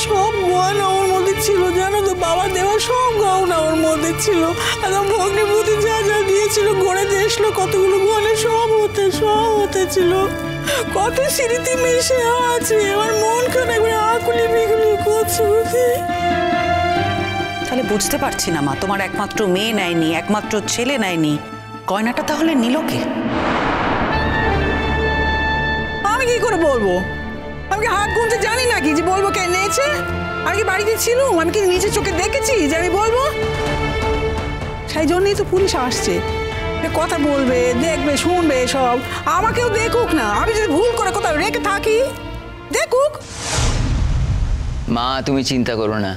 সব গয়না ওর মধ্যে ছিল, জানো তো, বাবা দেওয়া সব গয়না ওর মধ্যে ছিল। একদম ভগ্নিপতি যা যা দিয়েছিল গড়ে দেখলো কতগুলো গয়না সব হতে ছিল। কত স্মৃতি মিশে আছে, আমার মন খান একবারে আকুলি বিকুলি করছে বুঝি। তাহলে বুঝতে পারছি না মা, তোমার একমাত্র মেয়ে নেয়নি, একমাত্র ছেলে নেয়নি, গয়নাটা তাহলে নিল কে? আমি কি করে বলবো? আমি কি হাত গুনতে জানি নাকি যে বলবো কে নিয়েছে? আমি কি বাড়িতে ছিলুম? আমি কি নিজের চোখে দেখেছি যে আমি বলবো? সেই জন্যই তো পুলিশ আসছে, কথা বলবে, দেখবে, শুনবে সব। আমাকেও দেখুক না, আমি যদি ভুল করে কোথাও রেখে থাকি দেখুক। মা তুমি চিন্তা করো না,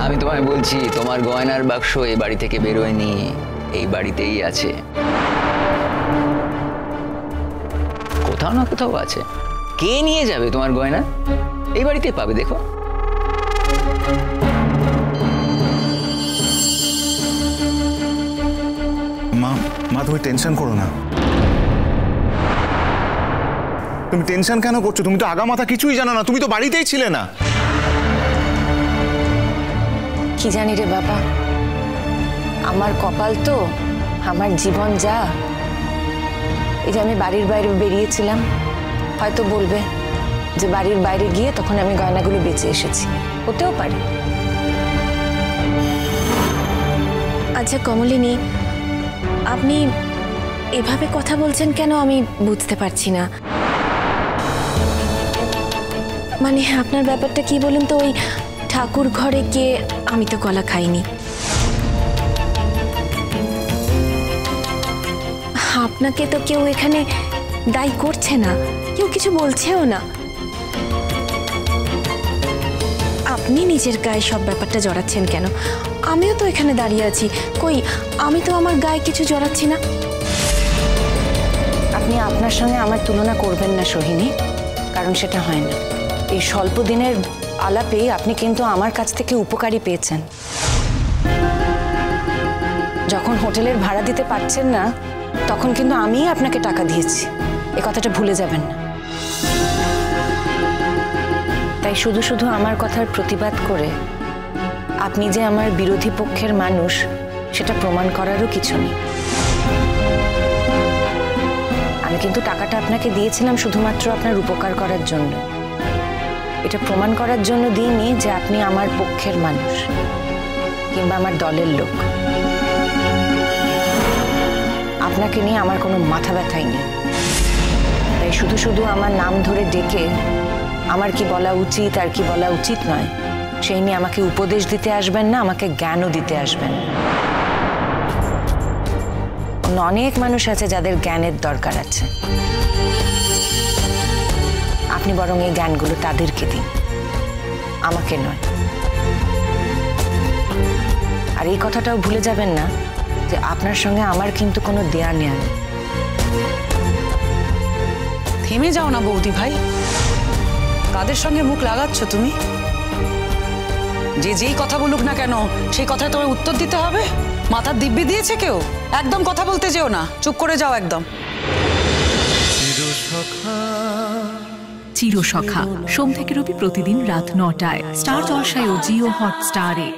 আমি তোমায় বলছি তোমার গয়নার বাক্স এই বাড়ি থেকে বেরোয়নি, এই বাড়িতেই আছে, কোথাও না কোথাও আছে। কে নিয়ে যাবে তোমার গয়না? এই বাড়িতে পাবে, দেখো। মা মা তুমি টেনশন করো না। তুমি টেনশন কেন করছো? তুমি তো আগামাথা কিছুই জানো না, তুমি তো বাড়িতেই ছিলে না। কি জানি রে বাবা, আমার কপাল তো, আমার জীবন যা। এই যে আমি বাড়ির বাইরে বেরিয়েছিলাম, হয়তো বলবে যে বাড়ির বাইরে গিয়ে তখন আমি গয়নাগুলো বেঁচে এসেছি, হতেও পারে। আচ্ছা কমলিনী, আপনি এভাবে কথা বলছেন কেন আমি বুঝতে পারছি না। মানে আপনার ব্যাপারটা কি বলেন তো? ওই ঠাকুর ঘরে গিয়ে আমি তো কলা খাইনি, আপনাকে তো কেউ এখানে দায়ী করছে না, কেউ কিছু বলছেও না। আপনি নিজের গায়ে সব ব্যাপারটা জড়াচ্ছেন কেন? আমিও তো এখানে দাঁড়িয়ে আছি, কই আমি তো আমার গায়ে কিছু জড়াচ্ছি না। আপনি আপনার সঙ্গে আমার তুলনা করবেন না সোহিনী, কারণ সেটা হয় না। এই স্বল্প দিনের আলাপে আপনি কিন্তু আমার কাছ থেকে উপকারী পেয়েছেন। যখন হোটেলের ভাড়া দিতে পারছেন না, তখন কিন্তু আমিই আপনাকে টাকা দিয়েছি, এ কথাটা ভুলে যাবেন না। তাই শুধু শুধু আমার কথার প্রতিবাদ করে আপনি যে আমার বিরোধী পক্ষের মানুষ সেটা প্রমাণ করারও কিছু নেই। আমি কিন্তু টাকাটা আপনাকে দিয়েছিলাম শুধুমাত্র আপনার উপকার করার জন্য, এটা প্রমাণ করার জন্য দিইনি যে আপনি আমার পক্ষের মানুষ কিংবা আমার দলের লোক। আপনাকে নিয়ে আমার কোনো মাথা ব্যথাই নেই। তাই শুধু শুধু আমার নাম ধরে ডেকে আমার কি বলা উচিত আর কি বলা উচিত নয় সেই নিয়ে আমাকে উপদেশ দিতে আসবেন না, আমাকে জ্ঞানও দিতে আসবেন না। অনেক মানুষ আছে যাদের জ্ঞানের দরকার আছে, আপনি বরং এই জ্ঞানগুলো তাদেরকে দিন, আমাকে নয়। আর এই কথাটাও ভুলে যাবেন না যে আপনার সঙ্গে আমার কিন্তু কোনো দেয়া নেয়া নেই। থেমে যাও না বৌদি ভাই, কাদের সঙ্গে মুখ লাগাচ্ছ তুমি? যে যেই কথা বলুক না কেন সেই কথায় তোমায় উত্তর দিতে হবে? মাথার দিব্যি দিয়েছে কেউ? একদম কথা বলতে যেও না, চুপ করে যাও একদম। চিরসখা সোম থেকে রবি প্রতিদিন রাত ৯টায় স্টার জলসায় ও জিও হটস্টারে।